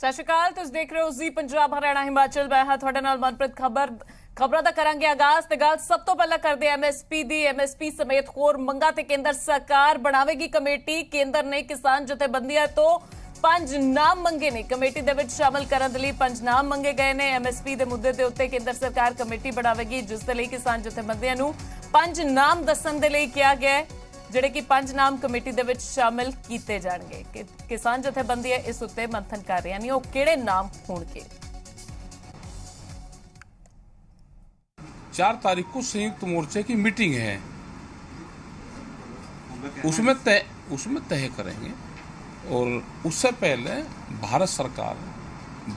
ਸਤਿ ਸ਼੍ਰੀ ਅਕਾਲ। ਤੁਸੀਂ ਦੇਖ ਰਹੇ ਹੋ ਜੀ ਪੰਜਾਬ ਹਰਿਆਣਾ ਹਿਮਾਚਲ। ਮੈਂ ਹਾਂ ਤੁਹਾਡੇ ਨਾਲ ਮਨਪ੍ਰੀਤ। ਖਬਰਾਂ ਦਾ ਕਰਾਂਗੇ ਆਗਾਜ਼ ਤੇ ਗੱਲ ਸਭ ਤੋਂ ਪਹਿਲਾਂ ਕਰਦੇ ਐਮਐਸਪੀ ਦੀ। ਐਮਐਸਪੀ ਸਮੇਤ ਹੋਰ ਮੰਗਾਂ ਤੇ ਕੇਂਦਰ ਸਰਕਾਰ ਬਣਾਵੇਗੀ ਕਮੇਟੀ। ਕੇਂਦਰ ਨੇ ਕਿਸਾਨ ਜਥੇਬੰਦੀਆਂ ਤੋਂ 5 ਨਾਮ ਮੰਗੇ ਨੇ। ਕਮੇਟੀ ਦੇ ਵਿੱਚ ਸ਼ਾਮਲ ਕਰਨ ਦੇ ਲਈ 5 ਨਾਮ ਮੰਗੇ ਗਏ ਨੇ। ਐਮਐਸਪੀ ਦੇ ਮੁੱਦੇ ਦੇ ਉੱਤੇ ਕੇਂਦਰ ਸਰਕਾਰ ਕਮੇਟੀ ਬਣਾਵੇਗੀ, ਜਿਸ ਦੇ ਲਈ ਕਿਸਾਨ ਜਥੇਬੰਦੀਆਂ ਨੂੰ 5 ਨਾਮ ਦੱਸਣ ਦੇ ਲਈ ਕਿਹਾ ਗਿਆ ਹੈ, ਜਿਹੜੇ ਕਿ 5 ਨਾਮ ਕਮੇਟੀ ਦੇ ਵਿੱਚ ਸ਼ਾਮਿਲ ਕੀਤੇ ਜਾਣਗੇ। ਕਿਸਾਨ ਜਥੇਬੰਦੀਆਂ ਇਸ ਉੱਤੇ ਮੰਥਨ ਕਰ ਰਹੀਆਂ ਨੇ, ਉਹ ਕਿਹੜੇ ਨਾਮ ਹੋਣਗੇ। 4 तारीख को संयुक्त मोर्चे की मीटिंग है, उसमें तय करेंगे। और उससे पहले भारत सरकार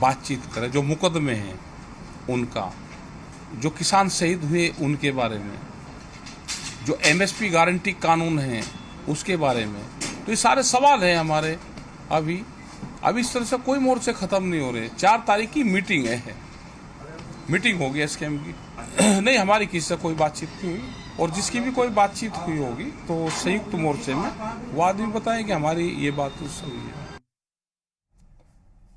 बातचीत करे, जो मुकदमे हैं उनका, जो किसान शहीद हुए उनके बारे में, जो एमएसपी गारंटी कानून है उसके बारे में। तो ये सारे सवाल हैं हमारे। अभी इस तरह से कोई मोर्चे खत्म नहीं हो रहे। 4 तारीख की मीटिंग है, मीटिंग होगी एसकेएम की। नहीं, हमारी किसी से कोई बातचीत नहीं हुई, और जिसकी भी कोई बातचीत हुई होगी तो संयुक्त मोर्चे में वो आदमी बताएं कि हमारी ये बात हुई है।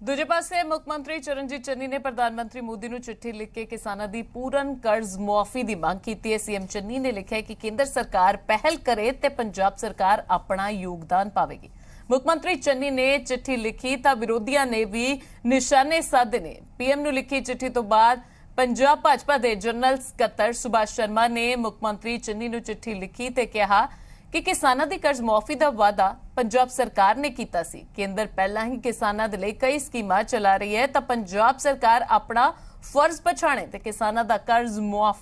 ਦੂਜੇ ਪਾਸੇ ਮੁੱਖ ਮੰਤਰੀ ਚਰਨਜੀਤ ਚੰਨੀ ਨੇ ਪ੍ਰਧਾਨ ਮੰਤਰੀ ਮੋਦੀ ਨੂੰ ਚਿੱਠੀ ਲਿਖ ਕੇ ਕਿਸਾਨਾਂ ਦੀ ਪੂਰਨ ਕਰਜ਼ ਮੁਆਫੀ ਦੀ ਮੰਗ ਕੀਤੀ ਹੈ। ਸੀਐਮ ਚੰਨੀ ਨੇ ਲਿਖਿਆ ਕਿ ਕੇਂਦਰ ਸਰਕਾਰ ਪਹਿਲ ਕਰੇ ਤੇ ਪੰਜਾਬ ਸਰਕਾਰ ਆਪਣਾ ਯੋਗਦਾਨ ਪਾਵੇਗੀ। ਮੁੱਖ ਮੰਤਰੀ ਚੰਨੀ ਨੇ ਚਿੱਠੀ ਲਿਖੀ ਤਾਂ ਵਿਰੋਧੀਆਂ ਨੇ ਵੀ ਨਿਸ਼ਾਨੇ ਸਾਧੇ ਨੇ। ਪੀਐਮ ਨੂੰ ਲਿਖੀ ਚਿੱਠੀ ਤੋਂ ਬਾਅਦ ਪੰਜਾਬ ਭਾਜਪਾ ਦੇ ਜਨਰਲ ਸਕੱਤਰ ਸੁਭਾਸ਼ ਸ਼ਰਮਾ ਨੇ ਮੁੱਖ ਮੰਤਰੀ ਚੰਨੀ ਨੂੰ ਚਿੱਠੀ ਲਿਖੀ ਤੇ ਕਿਹਾ ਕਿ ਕਿਸਾਨਾਂ ਦੀ ਕਰਜ਼ ਮੁਆਫੀ ਦਾ ਵਾਅਦਾ ਪੰਜਾਬ ਸਰਕਾਰ ਨੇ ਕੀਤਾ ਸੀ। ਕੇਂਦਰ ਪਹਿਲਾਂ ਹੀ ਕਿਸਾਨਾਂ ਦੇ ਲਈ ਕਈ ਸਕੀਮਾਂ ਚਲਾ ਰਹੀ ਹੈ, ਤਾਂ ਪੰਜਾਬ ਸਰਕਾਰ ਆਪਣਾ ਫਰਜ਼ ਪਛਾਣੇ ਤੇ ਕਿਸਾਨਾਂ ਦਾ ਕਰਜ਼ ਮੁਆਫ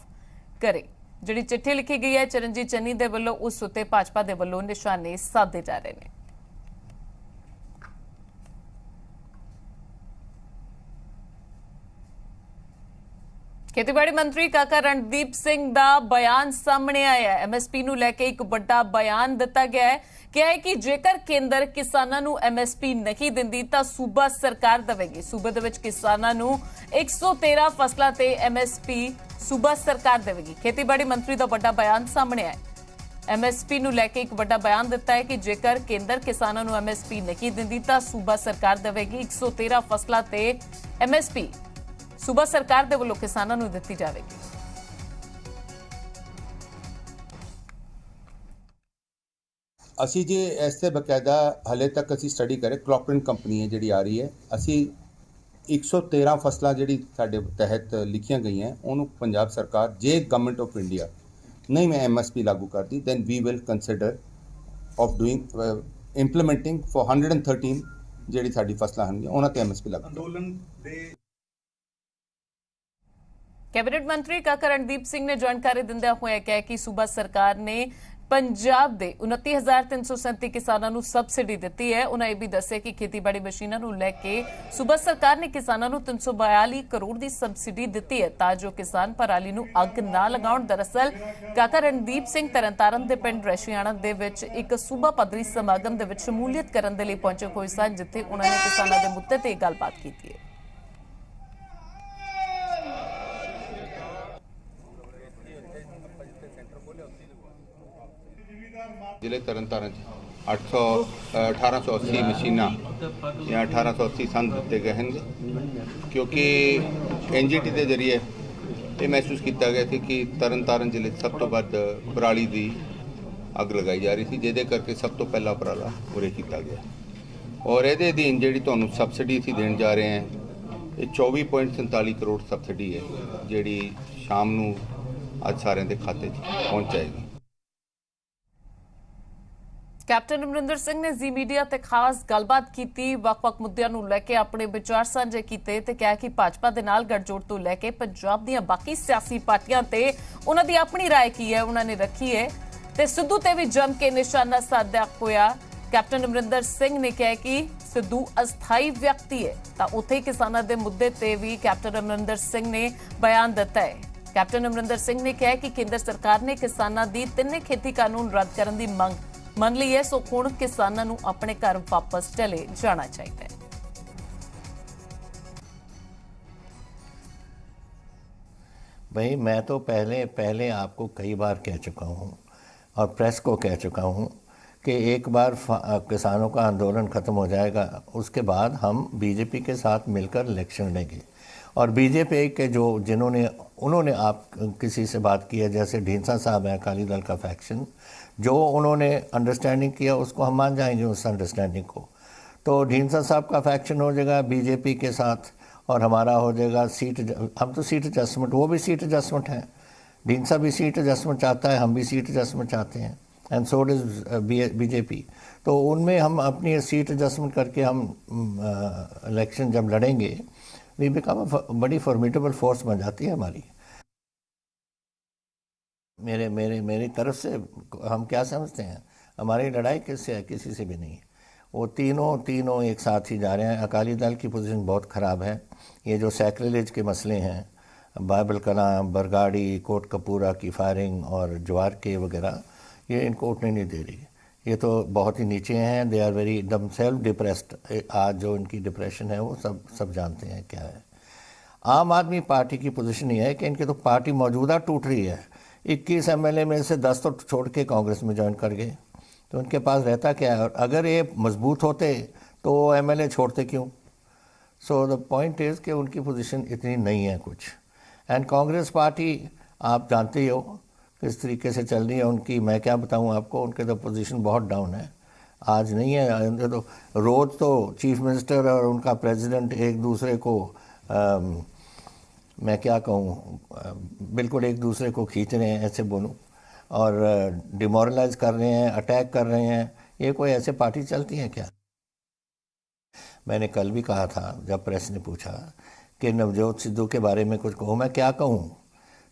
ਕਰੇ। ਜਿਹੜੀ ਚਿੱਠੀ ਲਿਖੀ ਗਈ ਹੈ ਚਰਨਜੀਤ ਚੰਨੀ ਦੇ ਵੱਲੋਂ, ਉਸ ਉੱਤੇ ਭਾਜਪਾ ਦੇ ਵੱਲੋਂ ਨਿਸ਼ਾਨੇ ਸਾਧੇ ਜਾ ਰਹੇ ਨੇ। ਖੇਤੀਬਾੜੀ ਮੰਤਰੀ ਕਾਕਾ ਰਣਦੀਪ ਸਿੰਘ ਦਾ ਬਿਆਨ ਸਾਹਮਣੇ ਆਇਆ ਹੈ। ਐਮਐਸਪੀ ਨੂੰ ਲੈ ਕੇ ਇੱਕ ਵੱਡਾ ਬਿਆਨ ਦਿੱਤਾ ਗਿਆ ਹੈ। ਕਿਹਾ ਹੈ ਕਿ ਜੇਕਰ ਕੇਂਦਰ ਕਿਸਾਨਾਂ ਨੂੰ ਐਮਐਸਪੀ ਨਹੀਂ ਦਿੰਦੀ ਤਾਂ ਸੂਬਾ ਸਰਕਾਰ ਦੇਵੇਗੀ। ਸੂਬੇ ਦੇ ਵਿੱਚ ਕਿਸਾਨਾਂ ਨੂੰ 113 ਫਸਲਾਂ ਤੇ ਐਮਐਸਪੀ ਸੂਬਾ ਸਰਕਾਰ ਦੇਵੇਗੀ। ਖੇਤੀਬਾੜੀ ਮੰਤਰੀ ਦਾ ਵੱਡਾ ਬਿਆਨ ਸਾਹਮਣੇ ਆਇਆ। ਐਮਐਸਪੀ ਨੂੰ ਲੈ ਕੇ ਇੱਕ ਵੱਡਾ ਬਿਆਨ ਦਿੱਤਾ ਹੈ ਕਿ ਜੇਕਰ ਕੇਂਦਰ ਕਿਸਾਨਾਂ ਨੂੰ ਐਮਐਸਪੀ ਨਹੀਂ ਦਿੰਦੀ ਤਾਂ ਸੂਬਾ ਸਰਕਾਰ ਦੇਵੇਗੀ। 113 ਫਸਲਾਂ ਤੇ ਐਮਐਸਪੀ ਸੂਬਾ ਸਰਕਾਰ ਦੇ ਵੱਲੋਂ ਕਿਸਾਨਾਂ ਨੂੰ ਦਿੱਤੀ ਜਾਵੇਗੀ। ਅਸੀਂ ਜੇ ਇਸ ਤੇ ਬਕਾਇਦਾ ਹਲੇ ਤੱਕ ਅਸੀਂ ਸਟੱਡੀ ਕਰੇ, ਕਲੌਕਟਨ ਕੰਪਨੀ ਹੈ ਜਿਹੜੀ ਆ ਰਹੀ ਹੈ, ਅਸੀਂ 113 ਫਸਲਾਂ ਜਿਹੜੀ ਸਾਡੇ ਤਹਿਤ ਲਿਖੀਆਂ ਗਈਆਂ ਉਹਨੂੰ ਪੰਜਾਬ ਸਰਕਾਰ, ਜੇ ਗਵਰਨਮੈਂਟ ਆਫ ਇੰਡੀਆ ਨਹੀਂ ਮੈਂ ਐਮਐਸਪੀ ਲਾਗੂ ਕਰਦੀ, then we will consider of doing implementing for 113 ਜਿਹੜੀ ਸਾਡੀ ਫਸਲਾਂ ਹਨ ਉਹਨਾਂ ਤੇ ਐਮਐਸਪੀ ਲਾਗੂ। ਅੰਦੋਲਨ ਦੇ ਕੈਬਨਿਟ ਮੰਤਰੀ ਕਾਕਾ ਰਣਦੀਪ ਸਿੰਘ ਨੇ ਜਾਣਕਾਰੀ ਦਿੰਦਿਆਂ ਹੋਇਆ ਕਿਹਾ ਕਿ ਸੂਬਾ ਸਰਕਾਰ ਨੇ ਪੰਜਾਬ ਦੇ 29,337 ਕਿਸਾਨਾਂ ਨੂੰ ਸਬਸਿਡੀ ਦਿੱਤੀ ਹੈ। ਉਹਨਾਂ ਇਹ ਵੀ ਦੱਸਿਆ ਕਿ ਖੇਤੀਬਾੜੀ ਮਸ਼ੀਨਾਂ ਨੂੰ ਲੈ ਕੇ ਸੂਬਾ ਸਰਕਾਰ ਨੇ ਕਿਸਾਨਾਂ ਨੂੰ 342 ਕਰੋੜ ਦੀ ਸਬਸਿਡੀ ਦਿੱਤੀ ਹੈ ਤਾਂ ਜੋ ਕਿਸਾਨ ਪਰਾਲੀ ਨੂੰ ਅੱਗ ਨਾ ਲਗਾਉਣ। ਦਰਅਸਲ ਕਾਕਾ ਰਣਦੀਪ ਸਿੰਘ ਤਰਨਤਾਰਨ ਦੇ ਪਿੰਡ ਰਸ਼ੀਆਣਾ ਦੇ ਵਿੱਚ ਇੱਕ ਸੂਬਾ ਪੱਧਰੀ ਸਮਾਗਮ ਦੇ ਵਿੱਚ ਸ਼ਮੂਲੀਅਤ ਕਰਨ ਦੇ ਲਈ ਪਹੁੰਚੇ ਹੋਏ ਸਨ, ਜਿੱਥੇ ਉਹਨਾਂ ਨੇ ਕਿਸਾਨਾਂ ਦੇ ਮੁੱਦੇ ਤੇ ਗੱਲਬਾਤ ਕੀਤੀ ਹੈ। ਜ਼ਿਲ੍ਹੇ ਤਰਨਤਾਰਨ 1880 ਮਸ਼ੀਨਾਂ ਜਾਂ 1880 ਸੰਦ ਦਿੱਤੇ ਗਏ ਹਨ, ਕਿਉਂਕਿ ਐਨਜੀਟੀ ਦੇ ਜ਼ਰੀਏ ਇਹ ਮਹਿਸੂਸ ਕੀਤਾ ਗਿਆ ਸੀ ਕਿ ਤਰਨਤਾਰਨ ਜ਼ਿਲ੍ਹੇ ਸਭ ਤੋਂ ਵੱਧ ਪਰਾਲੀ ਦੀ ਅੱਗ ਲਗਾਈ ਜਾ ਰਹੀ ਸੀ, ਜਿਹਦੇ ਕਰਕੇ ਸਭ ਤੋਂ ਪਹਿਲਾ ਉਪਰਾਲਾ ਉਰੇ ਕੀਤਾ ਗਿਆ। ਔਰ ਇਹਦੇ ਅਧੀਨ ਜਿਹੜੀ ਤੁਹਾਨੂੰ ਸਬਸਿਡੀ ਅਸੀਂ ਦੇਣ ਜਾ ਰਹੇ ਹਾਂ, ਇਹ 24.47 ਕਰੋੜ ਸਬਸਿਡੀ ਹੈ, ਜਿਹੜੀ ਸ਼ਾਮ ਨੂੰ ਅੱਜ ਸਾਰਿਆਂ ਦੇ ਖਾਤੇ 'ਚ ਪਹੁੰਚ ਜਾਏਗੀ। ਕੈਪਟਨ ਅਮਰਿੰਦਰ ਸਿੰਘ ਨੇ ਜ਼ੀ ਮੀਡੀਆ ਤੇ ਖਾਸ ਗੱਲਬਾਤ ਕੀਤੀ। ਵੱਖ-ਵੱਖ ਮੁੱਦਿਆਂ ਨੂੰ ਲੈ ਕੇ ਆਪਣੇ ਵਿਚਾਰ ਸਾਂਝੇ ਕੀਤੇ ਤੇ ਕਿਹਾ ਕਿ ਭਾਜਪਾ ਦੇ ਨਾਲ ਗੱਠਜੋੜ ਤੋਂ ਲੈ ਕੇ ਪੰਜਾਬ ਦੀਆਂ ਬਾਕੀ ਸਿਆਸੀ ਪਾਰਟੀਆਂ ਤੇ ਉਹਨਾਂ ਦੀ ਆਪਣੀ ਰਾਏ ਕੀ ਹੈ ਉਹਨਾਂ ਨੇ ਰੱਖੀ ਹੈ ਤੇ ਸਿੱਧੂ ਤੇ ਵੀ ਜੰਮ ਕੇ ਨਿਸ਼ਾਨਾ ਸਾਧਿਆ ਹੋਇਆ। ਕੈਪਟਨ ਅਮਰਿੰਦਰ ਸਿੰਘ ਨੇ ਕਿਹਾ ਕਿ ਸਿੱਧੂ ਅਸਥਾਈ ਵਿਅਕਤੀ ਹੈ ਤਾਂ ਉੱਥੇ ਹੀ ਕਿਸਾਨਾਂ ਦੇ ਮੁੱਦੇ ਤੇ ਵੀ ਕੈਪਟਨ ਅਮਰਿੰਦਰ ਸਿੰਘ ਨੇ ਬਿਆਨ ਦਿੱਤਾ ਹੈ। ਕੈਪਟਨ ਅਮਰਿੰਦਰ ਸਿੰਘ ਨੇ ਕਿਹਾ ਕਿ ਕੇਂਦਰ ਸਰਕਾਰ ਨੇ ਕਿਸਾਨਾਂ ਦੀ 3 ਖੇਤੀ ਕਾਨੂੰਨ ਰੱਦ ਕਰਨ ਦੀ ਮੰਗ ਮੰਨ ਲਈ है, सो ਹੁਣ किसानों ਨੂੰ अपने घर वापस चले जाना चाहिए। भाई मैं तो पहले आपको कई बार कह चुका हूँ और प्रेस को कह चुका हूँ कि एक बार किसानों का आंदोलन ख़त्म हो जाएगा, उसके बाद हम बीजेपी के साथ मिलकर इलेक्शन लड़ेंगे। और बीजेपी के उन्होंने आप किसी से बात की है, जैसे ढींसा साहब हैं अकाली दल का फैक्शन, जो उन्होंने अंडरस्टैंडिंग किया उसको हम मान जाएंगे उस अंडरस्टैंडिंग को। तो ढींसा साहब का फैक्शन हो जाएगा बीजेपी के साथ और हमारा हो जाएगा हम तो सीट एडजस्टमेंट, वो भी सीट एडजस्टमेंट है, ढींसा भी सीट एडजस्टमेंट चाहता है, हम भी सीट एडजस्टमेंट चाहते हैं, एंड सो इज बीजेपी। तो उनमें हम अपनी सीट एडजस्टमेंट करके हम इलेक्शन जब लड़ेंगे, वी बिकम बड़ी फॉर्मिडेबल फोर्स बन जाती है हमारी। मेरी तरफ से हम क्या समझते हैं, हमारी लड़ाई किससे है? किसी से भी नहीं। वो तीनों एक साथ ही जा रहे हैं। अकाली दल की पोजीशन बहुत ख़राब है। ये जो सैक्रिलेज के मसले हैं, बाइबल कलाम, बरगाड़ी, कोटकपूरा की फायरिंग और जवार के वगैरह, ये इनको उठने नहीं दे रही। ये तो बहुत ही नीचे हैं, they are very dumb self depressed. आज जो इनकी डिप्रेशन है वो सब जानते हैं क्या है। आम आदमी पार्टी की पोजीशन ये है कि इनकी तो पार्टी मौजूदा टूट रही है। 21 एमएलए में से 10 तो छोड़ के कांग्रेस में ज्वाइन कर गए, तो उनके पास रहता क्या है? अगर ये मजबूत होते तो एमएलए छोड़ते क्यों? सो द पॉइंट इज़ कि उनकी पोजीशन इतनी नहीं है कुछ। एंड कांग्रेस पार्टी आप जानते ही हो किस तरीके से चल रही है उनकी। मैं क्या बताऊं आपको, उनके तो पोजीशन बहुत डाउन है। आज नहीं है तो रोज़ तो चीफ मिनिस्टर और उनका प्रेसिडेंट एक दूसरे को मैं क्या कहूँ, बिल्कुल एक दूसरे को खींच रहे हैं, ऐसे बोलूँ, और डिमोरलाइज कर रहे हैं, अटैक कर रहे हैं। ये कोई ऐसे पार्टी चलती है क्या? मैंने कल भी कहा था जब प्रेस ने पूछा कि नवजोत सिद्धू के बारे में कुछ कहो। मैं क्या कहूँ?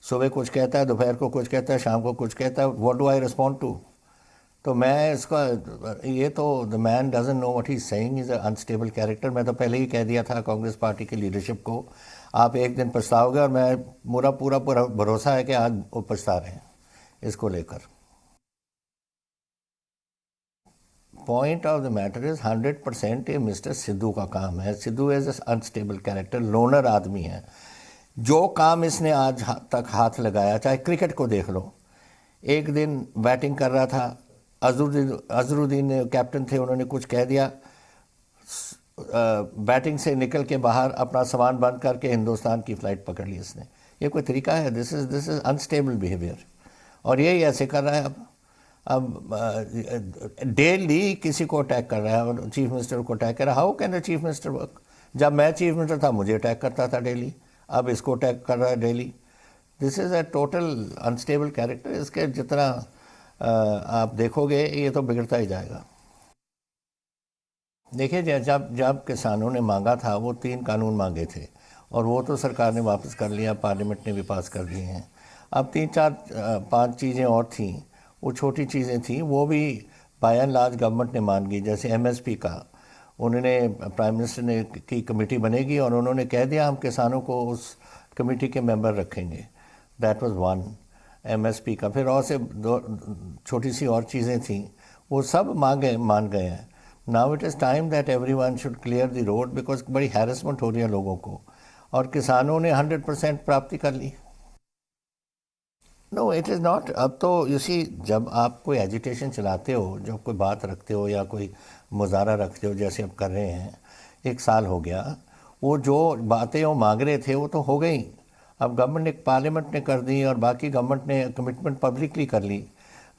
सुबह कुछ कहता है, दोपहर को कुछ कहता है, शाम को कुछ कहता है। What do I respond to? तो मैं इसका ये तो the man doesn't know what he is saying, is a unstable character. मैं तो पहले ही कह दिया था कांग्रेस पार्टी की लीडरशिप को, आप एक दिन पछताओगे, और मैं पूरा भरोसा है कि आज वो पछता रहे हैं इसको लेकर। Point of the matter is 100% ये मिस्टर सिद्धू का काम है। Sidhu is unstable character, loner आदमी है। जो काम इसने आज तक हाथ लगाया, चाहे क्रिकेट को देख लो, एक दिन बैटिंग कर रहा था, अजरुद्दीन कैप्टन थे, उन्होंने कुछ कह दिया, बैटिंग से निकल के बाहर अपना सामान बंद करके हिंदुस्तान की फ़्लाइट पकड़ ली इसने। ये कोई तरीका है? This is unstable behaviour. और यही ऐसे कर रहा है। अब डेली किसी को अटैक कर रहा है, और चीफ मिनिस्टर को अटैक कर रहा है। How can the chief minister work? जब मैं चीफ मिनिस्टर था मुझे अटैक करता था डेली, अब इसको अटैक कर रहा है daily. This is a total unstable character. इसके जितना आप देखोगे ये तो बिगड़ता ही जाएगा। देखिए, जब किसानों ने मांगा था, वो 3 कानून मांगे थे, और वो तो सरकार ने वापस कर लिया, पार्लियामेंट ने भी पास कर दिए हैं। अब 3-4-5 चीज़ें और थीं, वो छोटी चीज़ें थीं, वो भी बाय एंड लार्ज गवर्नमेंट ने मान गई। जैसे एमएसपी का उन्होंने, प्राइम मिनिस्टर ने की कमेटी बनेगी और उन्होंने कह दिया हम किसानों को उस कमेटी के मेंबर रखेंगे। दैट वाज वन एमएसपी का। फिर और से 2 छोटी सी और चीज़ें थीं, वो सब मान गए हैं। Now it is time that everyone should clear the road, because बड़ी हैरेसमेंट हो रही है लोगों को, और किसानों ने 100% प्राप्ति कर ली। No, it is not. अब तो यूसी, जब आप कोई एजिटेशन चलाते हो, जब कोई बात रखते हो या कोई मुजाहरा रखते हो, जैसे अब कर रहे हैं, 1 साल हो गया, वो जो बातें वो मांग रहे थे वो तो हो गई। अब गवर्नमेंट ने, पार्लियामेंट ने कर दी, और बाकी गवर्नमेंट ने कमिटमेंट पब्लिकली कर ली।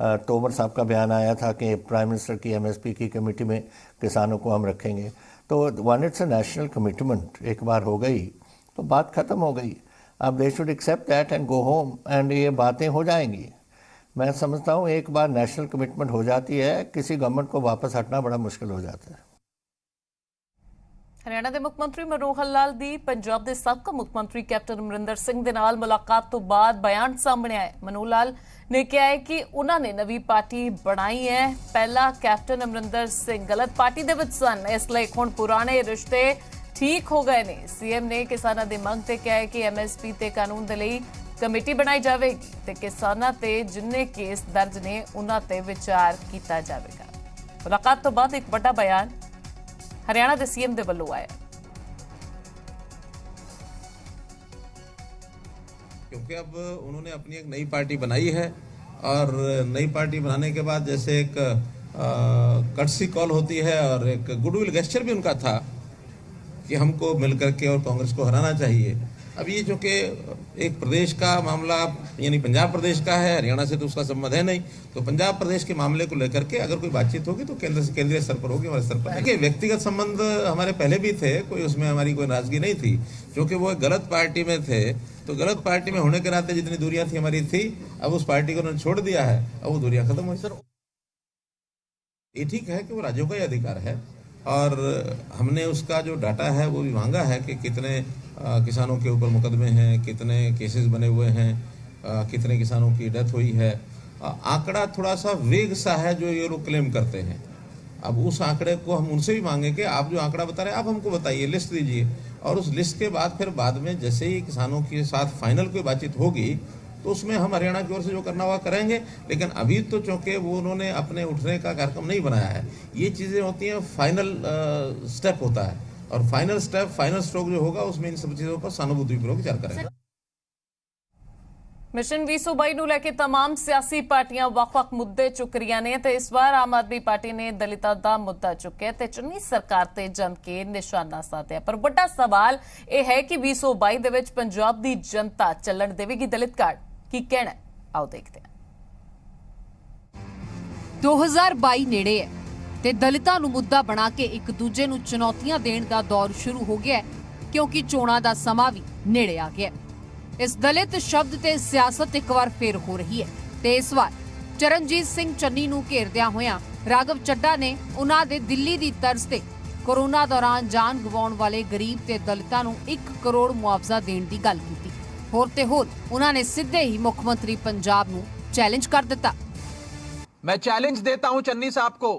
तोमर साहब का बयान आया था कि प्राइम मिनिस्टर की एमएसपी की कमेटी में किसानों को हम रखेंगे। तो one it's a national commitment, एक बार हो गई तो बात ख़त्म हो गई। अब they should accept that and go home, and ये बातें हो जाएंगी। मैं समझता हूँ एक बार नेशनल कमिटमेंट हो जाती है, किसी गवर्नमेंट को वापस हटना बड़ा मुश्किल हो जाता है। हरियाणा के मुख्यमंत्री मनोहर लाल दी पंजाब के साबका मुख्यमंत्री कैप्टन अमरिंदर सिंह दे नाल मुलाकात तो बाद बयान सामने आया। मनोहर लाल ने कहा है कि उन्होंने नवी पार्टी बनाई है, पहला कैप्टन अमरिंदर सिंह गलत पार्टी दे विच सन, इसलिए हुण पुराने रिश्ते ठीक हो गए ने। सीएम ने किसानां दी मंग ते कहा है कि एमएसपी ते कानून दे लई कमेटी बनाई जाएगी ते किसानां ते जिन्ने केस दर्ज ने उन्हां ते विचार कीता जाएगा। मुलाकात तो बाद एक बड़ा बयान हरियाणा के सीएम दे वल्लों आया, क्योंकि अब उन्होंने अपनी एक नई पार्टी बनाई है, और नई पार्टी बनाने के बाद जैसे एक कर्टसी कॉल होती है और एक गुडविल गेस्चर भी उनका था कि हमको मिलकर के और कांग्रेस को हराना चाहिए। अब ये जो कि एक प्रदेश का मामला यानी पंजाब प्रदेश का है, हरियाणा से तो उसका संबंध है नहीं, तो पंजाब प्रदेश के मामले को लेकर के अगर कोई बातचीत होगी तो केंद्र से केंद्रीय स्तर पर होगी, हमारे स्तर पर। देखिए व्यक्तिगत संबंध हमारे पहले भी थे, कोई उसमें हमारी कोई नाराजगी नहीं थी, क्योंकि वो गलत पार्टी में थे तो गलत पार्टी में होने के नाते जितनी दूरियां थी हमारी थी, अब उस पार्टी को उन्होंने छोड़ दिया है, अब वो दूरियां खत्म हुई। सर ये ठीक है कि वो राज्यों का ही अधिकार है और हमने उसका जो डाटा है वो भी मांगा है कि कितने किसानों के ऊपर मुकदमे हैं, कितने केसेस बने हुए हैं, कितने किसानों की डेथ हुई है। आंकड़ा थोड़ा सा वेग सा है जो ये लोग क्लेम करते हैं। अब उस आंकड़े को हम उनसे भी मांगे कि आप जो आंकड़ा बता रहे हैं आप हमको बताइए, लिस्ट दीजिए, और उस लिस्ट के बाद फिर बाद में जैसे ही किसानों के साथ फाइनल कोई बातचीत होगी तो उसमें हम हरियाणा की ओर से जो करना होगा करेंगे। लेकिन अभी तो चूंकि वो उन्होंने अपने उठने का कार्यक्रम नहीं बनाया है, ये चीज़ें होती हैं, फाइनल स्टेप होता है और फाइनल स्टेप फाइनल स्ट्रोक जो होगा उसमें इन सब चीज़ों पर सहानुभूतिपूर्वक विचार करेंगे। मिशन 2022 ਨੂੰ ਲੈ ਕੇ तमाम सियासी पार्टियां ਵੱਖ-ਵੱਖ ਮੁੱਦੇ ਚੁੱਕ ਰਹੀਆਂ ਨੇ ਤੇ ਇਸ ਵਾਰ ਆਮ ਆਦਮੀ ਪਾਰਟੀ ਨੇ ਦਲਿਤਾਂ ਦਾ ਮੁੱਦਾ ਚੁੱਕਿਆ ਤੇ ਚੰਨੀ ਸਰਕਾਰ ਤੇ ਜੰਮ ਕੇ ਨਿਸ਼ਾਨਾ ਸਾਧਿਆ। ਪਰ ਵੱਡਾ ਸਵਾਲ ਇਹ ਹੈ ਕਿ 2022 ਦੇ ਵਿੱਚ ਪੰਜਾਬ ਦੀ ਜਨਤਾ ਚੱਲਣ ਦੇਵੇਗੀ ਦਲਿਤ ਕਾਰਡ? ਕੀ ਕਹਿਣਾ? ਆਓ ਦੇਖਦੇ ਹਾਂ। 2022 ਨੇੜੇ ਹੈ ਤੇ ਦਲਿਤਾਂ ਨੂੰ ਮੁੱਦਾ ਬਣਾ ਕੇ ਇੱਕ ਦੂਜੇ ਨੂੰ ਚੁਣੌਤੀਆਂ ਦੇਣ ਦਾ ਦੌਰ ਸ਼ੁਰੂ ਹੋ ਗਿਆ ਹੈ ਕਿਉਂਕਿ ਚੋਣਾਂ ਦਾ ਸਮਾਂ ਵੀ ਨੇੜੇ ਆ ਗਿਆ। इस दलित शब्द ते सियासत एक बार फिर हो रही है ते इस बार चरणजीत सिंह चन्नी नूं घेरदियां होइयां राघव चड्ढा ने उन्हां दे दिल्ली दी तर्ज ते कोरोना दौरान जान गवाउण वाले गरीब ते दलितां नूं 1 करोड़ मुआवजा देण दी गल कीती। होर ते होर उन्हां ने सीधे ही मुख मंत्री पंजाब नूं चैलेंज कर दिता। मैं चैलेंज देता हूं चन्नी साहब को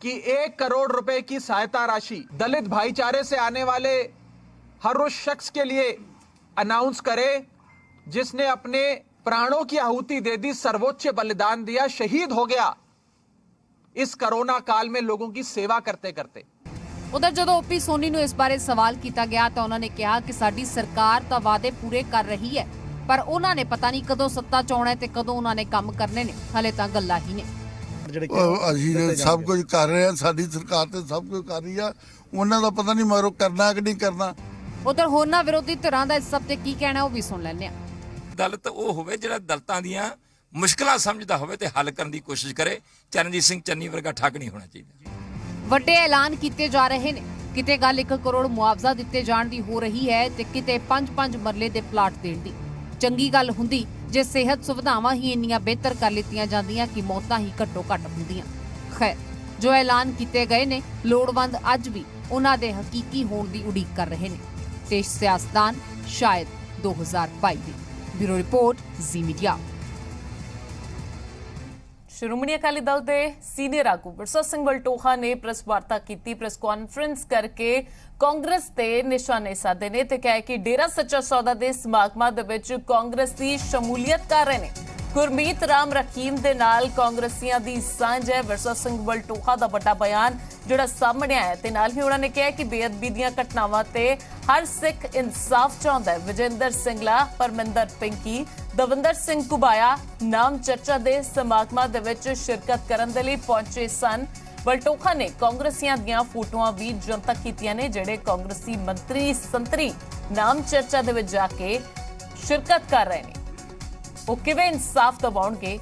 कि 1 करोड़ रुपए की सहायता राशि दलित भाईचारे से आने वाले हर उस शख्स के लिए अनाउंस करे जिसने अपने प्राणों की आहुति दे दी, सर्वोच्च बलिदान दिया, शहीद हो गया इस कोरोना काल में लोगों की सेवा करते करते। उधर जदों ओपी सोनी नूं इस बारे सवाल किया गया तो उन्होंने कहा कि साडी सरकार तो वादे पूरे कर रही है पर उन्होंने पता नहीं कदों सत्ता च आउणा ते कदों उन्होंने काम करने ने, हले तां गल्लां ही ने। ਅਸੀਂ सब कुछ कर रहे हैं, साडी सरकार ते सब कुछ कर रही है, उन्हां दा पता नहीं मगरों करना कि नहीं करना। उधर होरना विरोधी धिरां दा इस सब ते की कहना वो भी सुन लैंदे आ। दलित वो होवे जिहड़ा दलितां दीआं मुश्किलां समझदा होवे ते हल करन दी कोशिश करे। चरणजीत सिंह चन्नी वर्गा ठग नहीं होना चाहिए। ਵੱਡੇ ਐਲਾਨ ਕੀਤੇ ਜਾ ਰਹੇ ਨੇ, ਕਿਤੇ ਗੱਲ 1 ਕਰੋੜ ਮੁਆਵਜ਼ਾ ਦਿੱਤੇ ਜਾਣ ਦੀ ਹੋ ਰਹੀ ਹੈ ਤੇ ਕਿਤੇ 5-5 ਮਰਲੇ ਦੇ ਪਲਾਟ ਦੇਣ ਦੀ। ਚੰਗੀ ਗੱਲ ਹੁੰਦੀ ਜੇ ਸਿਹਤ ਸੁਵਿਧਾਵਾਂ ਹੀ ਇੰਨੀਆਂ ਬਿਹਤਰ ਕਰ ਲਿੱਤੀਆਂ ਜਾਂਦੀਆਂ ਕਿ ਮੌਤਾਂ ਹੀ ਘੱਟੋ ਘੱਟ ਹੁੰਦੀਆਂ। ਖੈਰ ਜੋ ਐਲਾਨ ਕੀਤੇ ਗਏ ਨੇ ਲੋੜਵੰਦ ਅੱਜ ਵੀ ਉਹਨਾਂ ਦੇ ਹਕੀਕੀ ਹੋਣ ਦੀ ਉਡੀਕ ਕਰ ਰਹੇ ਨੇ ਤੇ ਸਿਆਸਤਦਾਨ ਸ਼ਾਇਦ 2022 ਦੀ। ਬਿਊਰੋ ਰਿਪੋर्ट जी मीडिया। ਸ਼੍ਰੋਮਣੀ ਅਕਾਲੀ ਦਲ ਦੇ ਸੀਨੀਅਰ ਆਗੂ ਵਿਰਸਾ ਸਿੰਘ ਵਲਟੋਹਾ ਨੇ ਪ੍ਰੈਸ ਵਾਰਤਾ ਕੀਤੀ, ਪ੍ਰੈਸ ਕਾਨਫਰੰਸ ਕਰਕੇ ਕਾਂਗਰਸ ਤੇ ਨਿਸ਼ਾਨੇ ਸਾਧੇ ਨੇ ਤੇ ਕਿਹਾ ਕਿ ਡੇਰਾ ਸੱਚਾ ਸੌਦਾ ਦੇ ਸਮਾਗਮਾਂ ਦੇ ਵਿੱਚ ਕਾਂਗਰਸੀ ਸ਼ਮੂਲੀਅਤ ਕਰ ਰਹੇ ਨੇ। ਗੁਰਮੀਤ ਰਾਮ ਰਹੀਮ ਦੇ ਨਾਲ ਕਾਂਗਰਸੀਆਂ ਦੀ ਸਾਂਝ ਹੈ। ਵਿਰਸਾ ਸਿੰਘ ਵਲਟੋਹਾ ਦਾ ਵੱਡਾ ਬਿਆਨ ਜਿਹੜਾ ਸਾਹਮਣੇ ਆਇਆ ਤੇ ਨਾਲ ਹੀ ਉਹਨਾਂ ਨੇ ਕਿਹਾ ਕਿ ਬੇਅਦਬੀ ਦੀਆਂ ਘਟਨਾਵਾਂ ਤੇ ਹਰ ਸਿੱਖ ਇਨਸਾਫ ਚਾਹੁੰਦਾ ਹੈ। ਵਿਜੇਂਦਰ ਸਿੰਗਲਾ, ਪਰਮਿੰਦਰ ਪਿੰਕੀ, ਦਵਿੰਦਰ ਸਿੰਘ ਘੁਬਾਇਆ ਨਾਮ ਚਰਚਾ ਦੇ ਸਮਾਗਮਾਂ ਦੇ ਵਿੱਚ ਸ਼ਿਰਕਤ ਕਰਨ ਦੇ ਲਈ ਪਹੁੰਚੇ ਸਨ। ਵਲਟੋਹਾ ਨੇ ਕਾਂਗਰਸੀਆਂ ਦੀਆਂ ਫੋਟੋਆਂ ਵੀ ਜਨਤਕ ਕੀਤੀਆਂ ਨੇ ਜਿਹੜੇ ਕਾਂਗਰਸੀ ਮੰਤਰੀ ਸੰਤਰੀ ਨਾਮ ਚਰਚਾ ਦੇ ਵਿੱਚ ਜਾ ਕੇ ਸ਼ਿਰਕਤ ਕਰ ਰਹੇ ਨੇ। ਉਹ ਕਿਵੇਂ ਇਨਸਾਫ ਦਿਵਾਉਣਗੇ?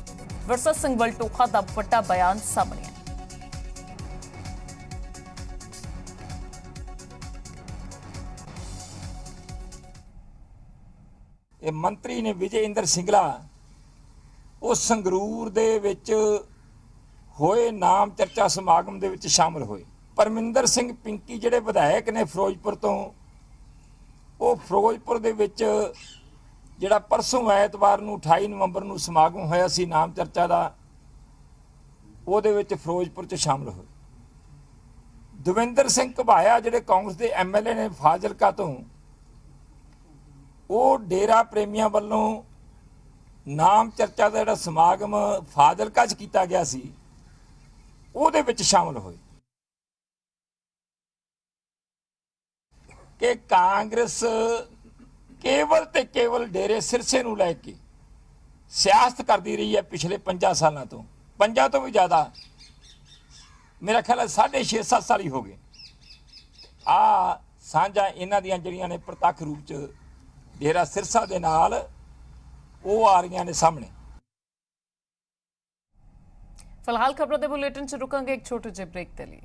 ਵਿਰਸਾ ਸਿੰਘ ਵਲਟੋਹਾ ਦਾ ਵੱਡਾ ਬਿਆਨ ਸਾਹਮਣੇ ਆਇਆ। ਇਹ ਮੰਤਰੀ ਨੇ ਵਿਜੇਂਦਰ ਸਿੰਗਲਾ ਉਹ ਸੰਗਰੂਰ ਦੇ ਵਿੱਚ ਹੋਏ ਨਾਮ ਚਰਚਾ ਸਮਾਗਮ ਦੇ ਵਿੱਚ ਸ਼ਾਮਲ ਹੋਏ। ਪਰਮਿੰਦਰ ਸਿੰਘ ਪਿੰਕੀ ਜਿਹੜੇ ਵਿਧਾਇਕ ਨੇ ਫਿਰੋਜ਼ਪੁਰ ਤੋਂ, ਉਹ ਫਿਰੋਜ਼ਪੁਰ ਦੇ ਵਿੱਚ ਜਿਹੜਾ ਪਰਸੋਂ ਐਤਵਾਰ ਨੂੰ 28 ਨਵੰਬਰ ਨੂੰ ਸਮਾਗਮ ਹੋਇਆ ਸੀ ਨਾਮ ਚਰਚਾ ਦਾ, ਉਹਦੇ ਵਿੱਚ ਫਿਰੋਜ਼ਪੁਰ 'ਚ ਸ਼ਾਮਲ ਹੋਏ। ਦਵਿੰਦਰ ਸਿੰਘ ਘੁਬਾਇਆ ਜਿਹੜੇ ਕਾਂਗਰਸ ਦੇ MLA ਨੇ ਫਾਜ਼ਿਲਕਾ ਤੋਂ, ਉਹ ਡੇਰਾ ਪ੍ਰੇਮੀਆਂ ਵੱਲੋਂ ਨਾਮ ਚਰਚਾ ਦਾ ਜਿਹੜਾ ਸਮਾਗਮ ਫਾਜ਼ਿਲਕਾ 'ਚ ਕੀਤਾ ਗਿਆ ਸੀ ਉਹਦੇ ਵਿੱਚ ਸ਼ਾਮਲ ਹੋਏ। ਕਿ ਕਾਂਗਰਸ ਕੇਵਲ ਤੇ ਕੇਵਲ ਡੇਰੇ ਸਿਰਸੇ ਨੂੰ ਲੈ ਕੇ ਸਿਆਸਤ ਕਰਦੀ ਰਹੀ ਹੈ ਪਿਛਲੇ 5 ਸਾਲਾਂ ਤੋਂ, 5 ਤੋਂ ਵੀ ਜ਼ਿਆਦਾ। मेरा ख्याल है 6.5-7 साल ही हो गए आ ਸਾਂਝਾ ਇਹਨਾਂ ਦੀਆਂ ਜਿਹੜੀਆਂ ਨੇ ਪ੍ਰਤੱਖ ਰੂਪ ਚ ਡੇਰਾ ਸਿਰਸਾ ਦੇ ਨਾਲ ਉਹ ਆ ਰਹੀਆਂ ਨੇ ਸਾਹਮਣੇ। ਫਿਲਹਾਲ ਖਬਰਾਂ ਦੇ ਬੁਲੇਟਿਨ ਚ ਰੁਕਾਂਗੇ ਇੱਕ ਛੋਟੇ ਜਿਹੇ ਬ੍ਰੇਕ ਦੇ ਲਈ।